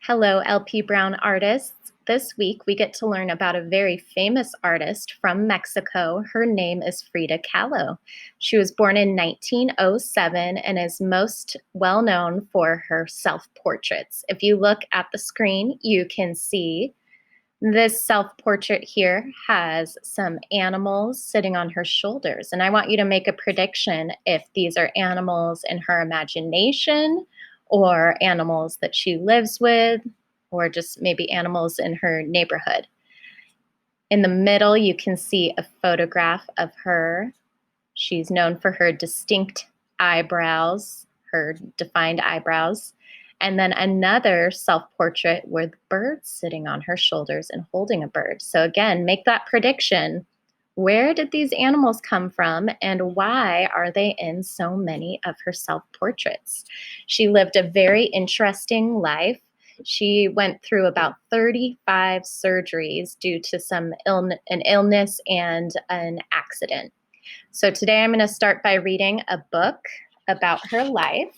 Hello, LP Brown artists. This week we get to learn about a very famous artist from Mexico. Her name is Frida Kahlo. She was born in 1907 and is most well known for her self portraits. If you look at the screen, you can see this self portrait here has some animals sitting on her shoulders. And I want you to make a prediction if these are animals in her imagination or animals that she lives with, or just maybe animals in her neighborhood. In the middle, you can see a photograph of her. She's known for her distinct eyebrows, her defined eyebrows. And then another self-portrait with birds sitting on her shoulders and holding a bird. So again, make that prediction. Where did these animals come from and why are they in so many of her self-portraits? She lived a very interesting life. She went through about 35 surgeries due to an illness and an accident. So today I'm going to start by reading a book about her life,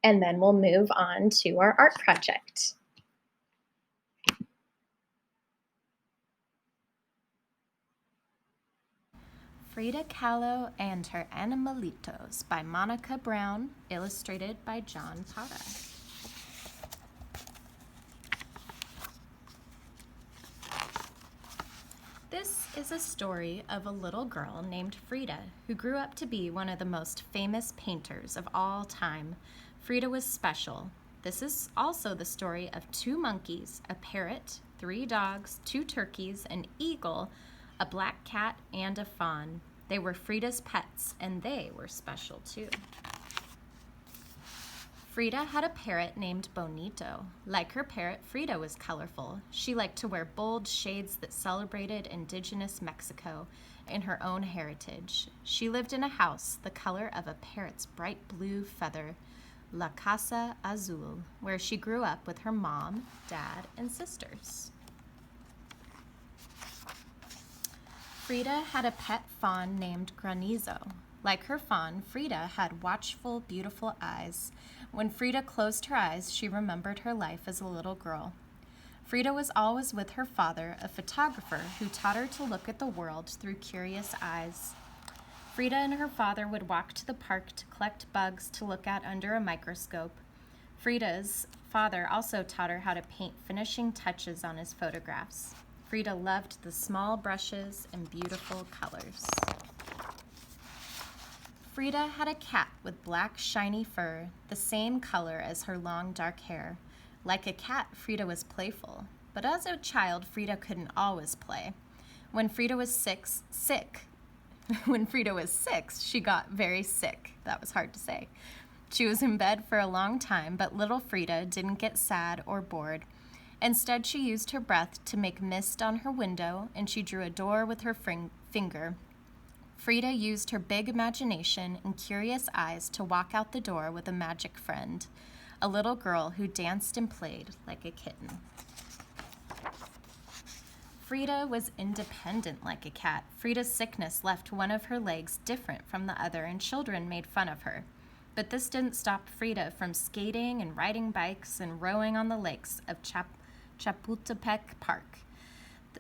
and then we'll move on to our art project. Frida Kahlo and Her Animalitos by Monica Brown, illustrated by John Parrot. This is a story of a little girl named Frida who grew up to be one of the most famous painters of all time. Frida was special. This is also the story of two monkeys, a parrot, three dogs, two turkeys, an eagle, a black cat, and a fawn. They were Frida's pets, and they were special too. Frida had a parrot named Bonito. Like her parrot, Frida was colorful. She liked to wear bold shades that celebrated indigenous Mexico in her own heritage. She lived in a house the color of a parrot's bright blue feather, La Casa Azul, where she grew up with her mom, dad, and sisters. Frida had a pet fawn named Granizo. Like her fawn, Frida had watchful, beautiful eyes. When Frida closed her eyes, she remembered her life as a little girl. Frida was always with her father, a photographer who taught her to look at the world through curious eyes. Frida and her father would walk to the park to collect bugs to look at under a microscope. Frida's father also taught her how to paint finishing touches on his photographs. Frida loved the small brushes and beautiful colors. Frida had a cat with black, shiny fur, the same color as her long, dark hair. Like a cat, Frida was playful. But as a child, Frida couldn't always play. When Frida was six, she got very sick. That was hard to say. She was in bed for a long time, but little Frida didn't get sad or bored. Instead, she used her breath to make mist on her window, and she drew a door with her finger. Frida used her big imagination and curious eyes to walk out the door with a magic friend, a little girl who danced and played like a kitten. Frida was independent like a cat. Frida's sickness left one of her legs different from the other, and children made fun of her. But this didn't stop Frida from skating and riding bikes and rowing on the lakes of Chapultepec Park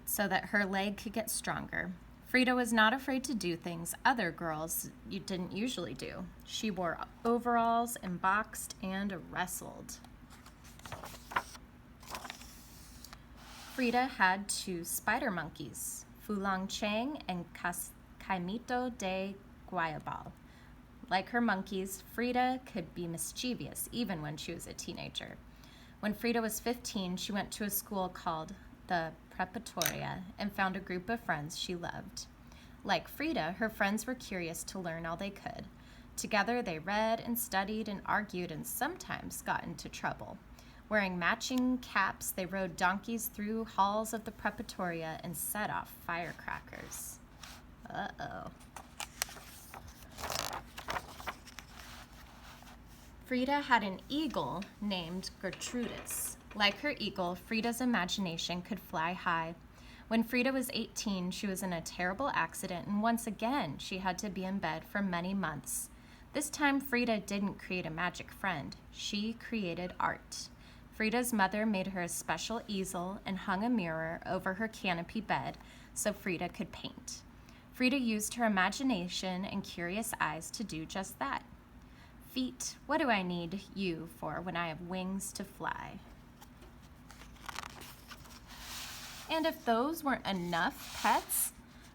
so that her leg could get stronger. Frida was not afraid to do things other girls didn't usually do. She wore overalls and boxed and wrestled. Frida had two spider monkeys, Fulang Chang and Caimito de Guayabal. Like her monkeys, Frida could be mischievous even when she was a teenager. When Frida was 15, she went to a school called the Preparatoria and found a group of friends she loved. Like Frida, her friends were curious to learn all they could. Together, they read and studied and argued and sometimes got into trouble. Wearing matching caps, they rode donkeys through halls of the Preparatoria and set off firecrackers. Uh-oh. Frida had an eagle named Gertrudis. Like her eagle, Frida's imagination could fly high. When Frida was 18, she was in a terrible accident, and once again, she had to be in bed for many months. This time, Frida didn't create a magic friend. She created art. Frida's mother made her a special easel and hung a mirror over her canopy bed so Frida could paint. Frida used her imagination and curious eyes to do just that. Feet, what do I need you for when I have wings to fly? And if those weren't enough pets,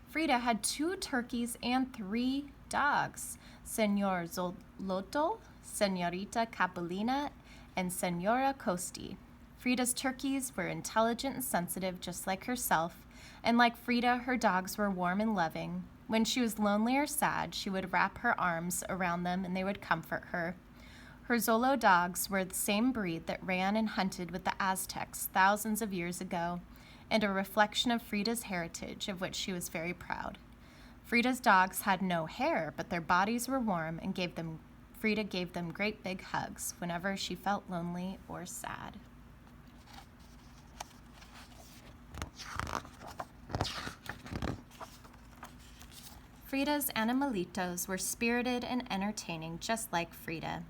Frida had 2 turkeys and 3 dogs, Senor Zoloto, Senorita Capulina, and Senora Costi. Frida's turkeys were intelligent and sensitive just like herself, and like Frida, her dogs were warm and loving. When she was lonely or sad, she would wrap her arms around them and they would comfort her. Her Zolo dogs were the same breed that ran and hunted with the Aztecs thousands of years ago, and a reflection of Frida's heritage, of which she was very proud. Frida's dogs had no hair, but their bodies were warm and Frida gave them great big hugs whenever she felt lonely or sad. Frida's animalitos were spirited and entertaining, just like Frida.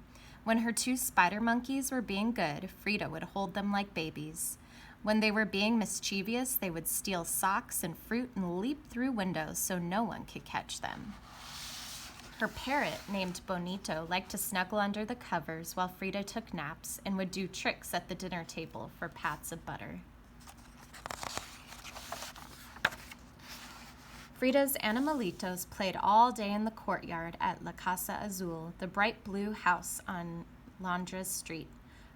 When her 2 spider monkeys were being good, Frida would hold them like babies. When they were being mischievous, they would steal socks and fruit and leap through windows so no one could catch them. Her parrot, named Bonito, liked to snuggle under the covers while Frida took naps and would do tricks at the dinner table for pats of butter. Frida's animalitos played all day in the courtyard at La Casa Azul, the bright blue house on Londres Street.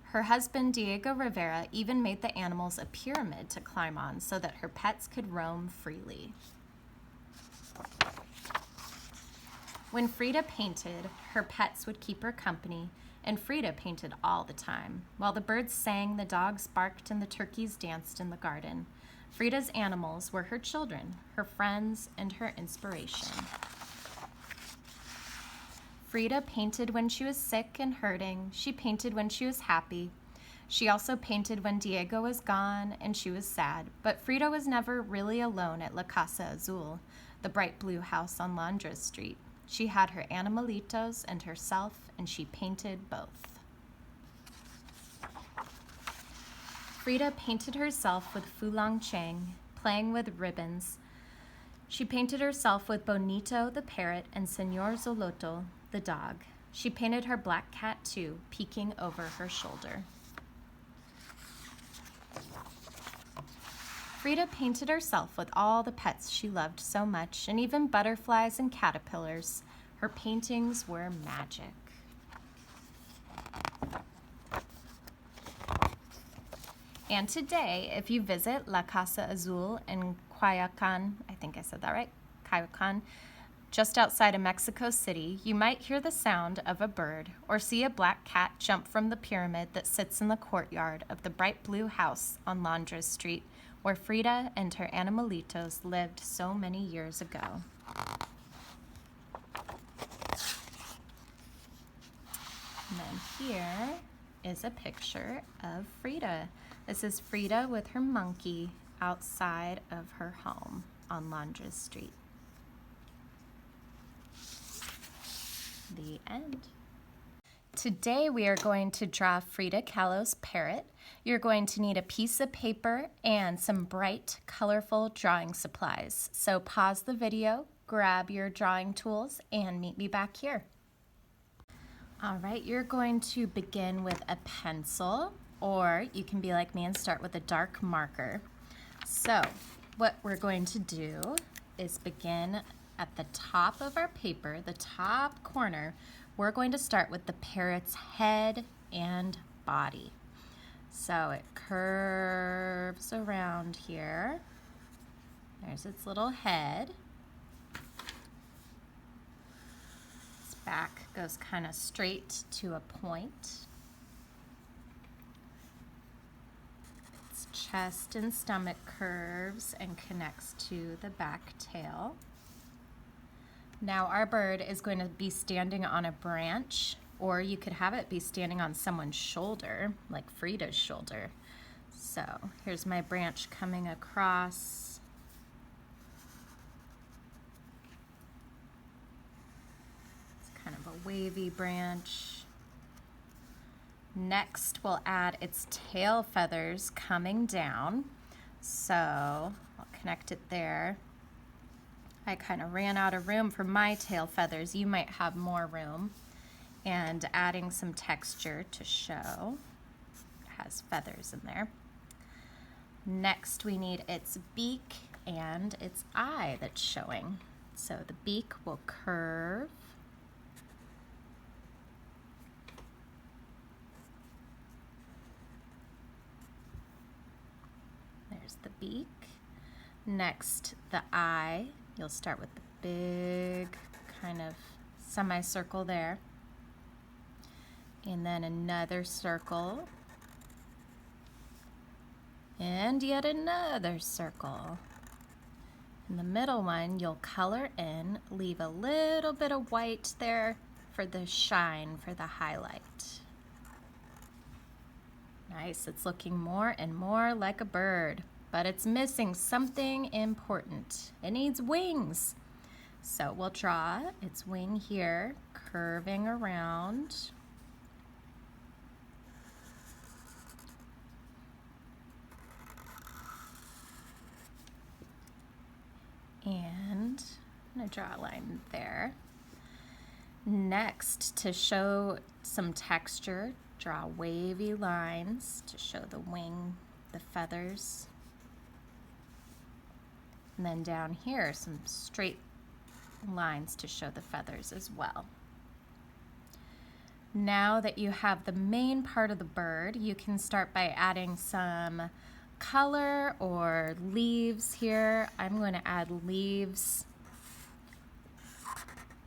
Her husband, Diego Rivera, even made the animals a pyramid to climb on so that her pets could roam freely. When Frida painted, her pets would keep her company, and Frida painted all the time. While the birds sang, the dogs barked, and the turkeys danced in the garden. Frida's animals were her children, her friends, and her inspiration. Frida painted when she was sick and hurting. She painted when she was happy. She also painted when Diego was gone and she was sad. But Frida was never really alone at La Casa Azul, the bright blue house on Londres Street. She had her animalitos and herself, and she painted both. Frida painted herself with Fulong Chang, playing with ribbons. She painted herself with Bonito, the parrot, and Senor Zoloto, the dog. She painted her black cat too, peeking over her shoulder. Frida painted herself with all the pets she loved so much, and even butterflies and caterpillars. Her paintings were magic. And today, if you visit La Casa Azul in Coyoacan, I think I said that right, Coyoacan, just outside of Mexico City, you might hear the sound of a bird or see a black cat jump from the pyramid that sits in the courtyard of the bright blue house on Londres Street, where Frida and her animalitos lived so many years ago. And then here is a picture of Frida. This is Frida with her monkey outside of her home on Londres Street. The end. Today we are going to draw Frida Kahlo's parrot. You're going to need a piece of paper and some bright, colorful drawing supplies. So pause the video, grab your drawing tools, and meet me back here. All right, you're going to begin with a pencil, or you can be like me and start with a dark marker. So what we're going to do is begin at the top of our paper, the top corner. We're going to start with the parrot's head and body. So it curves around here. There's its little head. Its back goes kind of straight to a point. Its chest and stomach curves and connects to the back tail. Now our bird is going to be standing on a branch, or you could have it be standing on someone's shoulder, like Frida's shoulder. So here's my branch coming across. It's kind of a wavy branch. Next, we'll add its tail feathers coming down. So I'll connect it there. I kind of ran out of room for my tail feathers. You might have more room. And adding some texture to show. It has feathers in there. Next, we need its beak and its eye that's showing. So the beak will curve. There's the beak. Next, the eye. You'll start with the big kind of semicircle there. And then another circle. And yet another circle. In the middle one, you'll color in, leave a little bit of white there for the shine, for the highlight. Nice, it's looking more and more like a bird, but it's missing something important. It needs wings. So we'll draw its wing here, curving around. And I'm going to draw a line there. Next, to show some texture, draw wavy lines to show the wing, the feathers. And then down here, some straight lines to show the feathers as well. Now that you have the main part of the bird, you can start by adding some color or leaves here. I'm going to add leaves.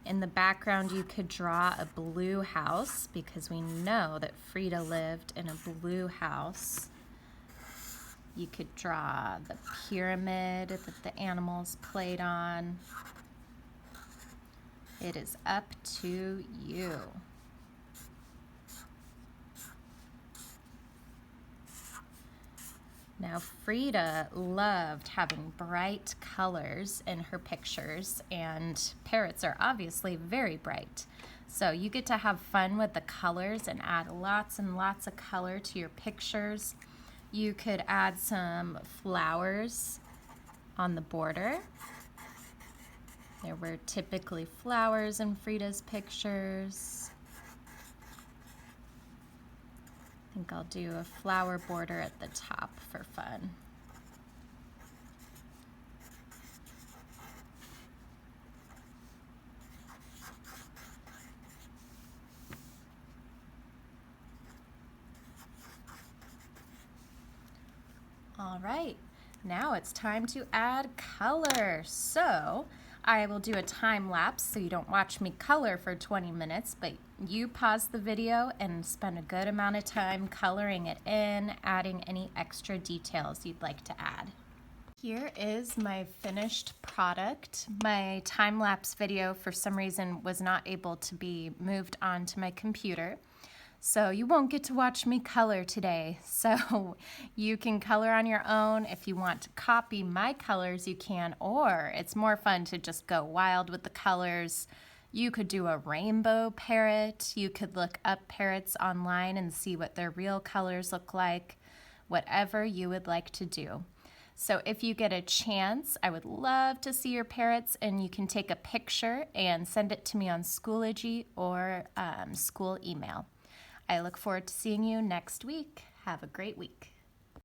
In the background, you could draw a blue house because we know that Frida lived in a blue house. You could draw the pyramid that the animals played on. It is up to you. Now, Frida loved having bright colors in her pictures, and parrots are obviously very bright. So you get to have fun with the colors and add lots and lots of color to your pictures. You could add some flowers on the border. There were typically flowers in Frida's pictures. I think I'll do a flower border at the top for fun. All right, now it's time to add color. So I will do a time lapse so you don't watch me color for 20 minutes, but you pause the video and spend a good amount of time coloring it in, adding any extra details you'd like to add. Here is my finished product. My time lapse video for some reason was not able to be moved onto my computer. So you won't get to watch me color today. So you can color on your own. If you want to copy my colors, you can, or it's more fun to just go wild with the colors. You could do a rainbow parrot. You could look up parrots online and see what their real colors look like, whatever you would like to do. So if you get a chance, I would love to see your parrots, and you can take a picture and send it to me on Schoology or school email. I look forward to seeing you next week. Have a great week.